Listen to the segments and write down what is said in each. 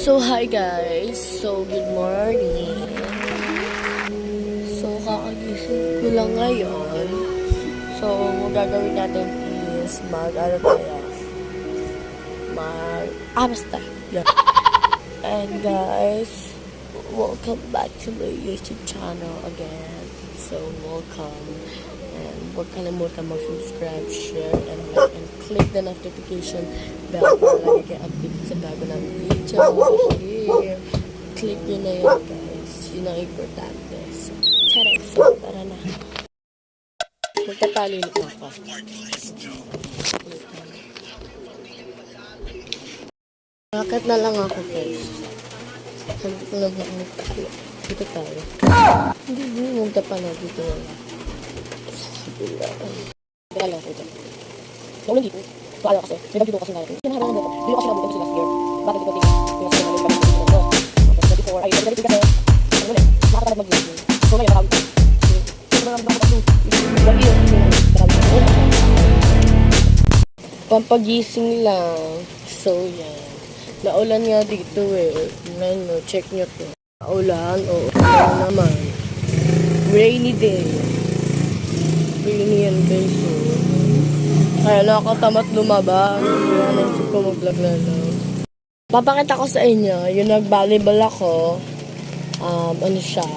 So, hi guys. So, good morning. So, kakagising ko lang ngayon. So, ang gagawin natin is basta. Yeah. And guys, welcome back to my YouTube channel again. So, welcome. And huwag kalimutan mag-subscribe, share, and like, and click the notification bell para lagi kayo update sa bago ng video. Share. Click nyo na yun, guys. Yun ang importante. So, tara na. Magtatali ulit ako. Bakit na lang ako, guys? Sabi ko lang ako magtali. Dito tayo. Hindi magtapa na dito na lang. Teka lang ako ito. Naulan dito. Paala kasi. May bagyo kasi ngayon. Sinaharang mo ko. Dito kasi nabutin kasi last year. Bakit dito tingin? Tingin kasi namin kami dito. Tapos before, ay dito kasi. Ano ulit? Nakakatamad mag-vlog. So ngayon, nakawin ko. Pampagising lang. So yan. Naulan nga dito eh. Ano, check nyo to. Naulan o naman. Rainy day. Rainy yan guys. So. Kaya nakakatamad lumabas. Kaya naisip ko mag-vlog na lang. Papakita ko sa inyo. Yung nag-volleyball ako. Ano siya.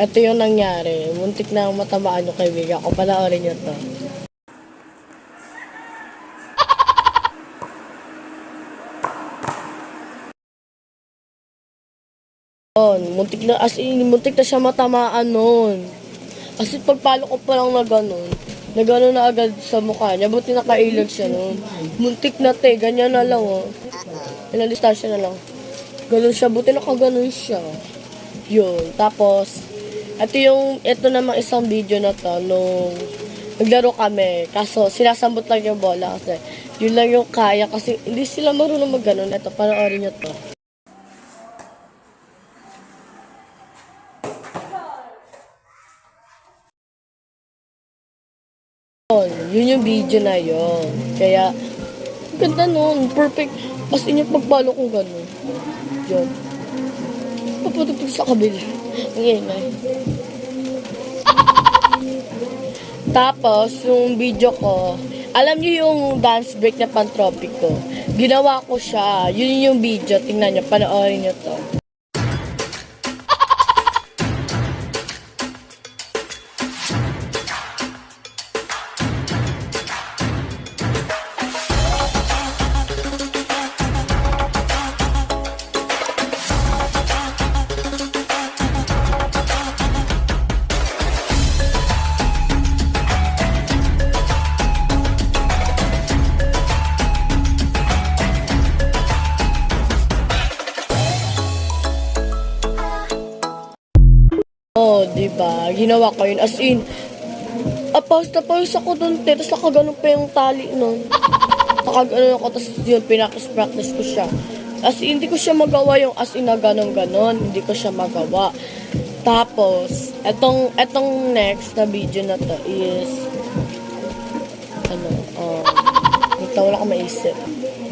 Ito yung nangyari. Muntik na matamaan yung kaibigan ko. Panoorin nyo to. Muntik na siya matamaan nun. As in, pagpalo ko pa lang na gano'n na agad sa mukha niya. Buti nakailag siya nun. Muntik na ganyan na lang oh. Ilang distansya na lang. Ganun siya, buti nakaganon siya. Yun, tapos, ito namang isang video na to, nung naglaro kami. Kaso, sinasambot lang yung bola kasi yun lang yung kaya kasi hindi sila marunong mag-ganon. Ito, panoorin nyo to. Yun yung video na yun. Kaya, ganda nun. Perfect. As in yung pagpalo kong gano'n. Yun. Papatupag sa kabila. Ang ingay. Tapos, yung video ko, alam niyo yung dance break na Pantropic ko. Ginawa ko siya. Yun yung video. Tingnan nyo. Panoorin nyo to. Diba? Ginawa ko yun. As in, paus ako dun, tapos nakaganon pa yung tali nun. Nakaganon ako, tapos yun, pinakis-practice ko siya. As in, hindi ko siya magawa yung as in na ganon. Hindi ko siya magawa. Tapos, etong next na video na to is, wala akong maisip.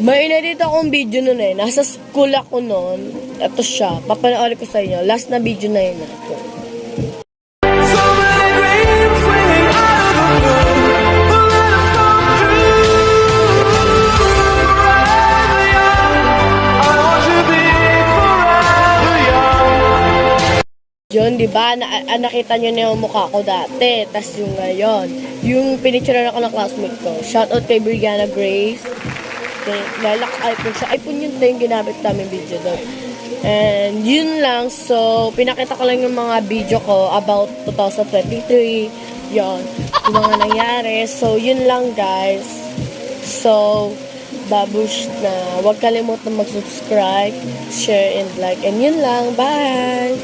May inedit akong video nun eh. Nasa school ako nun. Ito siya. Papanoorin ko sa inyo. Last na video na yun ito. Yun, di ba? Nakita nyo na yung mukha ko dati. Tas yung ngayon. Yung pinicturean ako ng classmate ko. Shoutout kay Brianna Grace. Lalak iPhone siya. iPhone yun yung ginamit namin video doon. And yun lang. So, pinakita ko lang yung mga video ko about 2023. Yun. Yung mga nangyari. So, yun lang guys. So, babush na. Huwag kalimutan mag-subscribe, share, and like. And yun lang. Bye!